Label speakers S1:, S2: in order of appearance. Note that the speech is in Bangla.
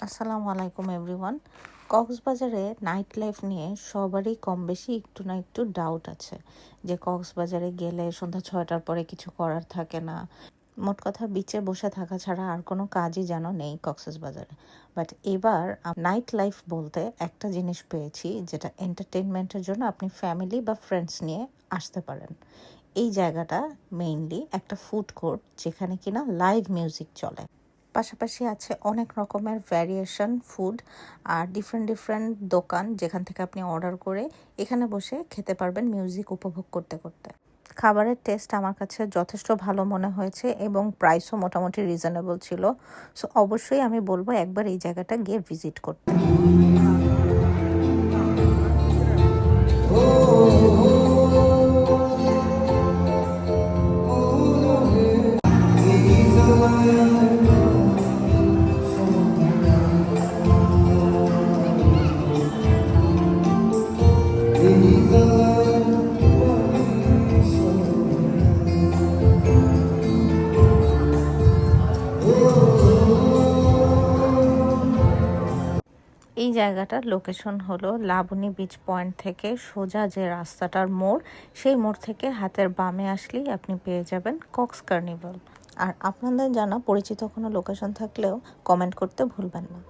S1: আসসালামু আলাইকুম এভরিওয়ান। কক্সবাজারে নাইট লাইফ নিয়ে সবারই কম বেশি একটু না একটু ডাউট আছে যে কক্সবাজারে গেলে সন্ধ্যা 6টার পরে কিছু করার থাকে না। মোট কথা বিচে বসে থাকা ছাড়া আর কোনো কাজই যেন নেই কক্সবাজারে। বাট এবার নাইট লাইফ বলতে একটা জিনিস পেয়েছি যেটা এন্টারটেনমেন্টের জন্য আপনি ফ্যামিলি বা ফ্রেন্ডস নিয়ে আসতে পারেন। এই জায়গাটা মেইনলি একটা ফুড কোর্ট যেখানে কিনা লাইভ মিউজিক চলে, পাশাপাশি আছে অনেক রকমের ভ্যারিয়েশন ফুড আর ডিফারেন্ট ডিফারেন্ট দোকান যেখান থেকে আপনি অর্ডার করে এখানে বসে খেতে পারবেন মিউজিক উপভোগ করতে করতে। খাবারের টেস্ট আমার কাছে যথেষ্ট ভালো মনে হয়েছে এবং প্রাইসও মোটামুটি রিজনেবল ছিল। সো অবশ্যই আমি বলবো একবার এই জায়গাটা গিয়ে ভিজিট করতে। এই জায়গাটার লোকেশন হলো লাবণী বিচ পয়েন্ট থেকে সোজা যে রাস্তাটার মোড়, সেই মোড় থেকে হাতের বামে আসলেই আপনি পেয়ে যাবেন কক্স কার্নিভাল। আর আপনাদের জানা পরিচিত কোনো লোকেশন থাকলেও কমেন্ট করতে ভুলবেন না।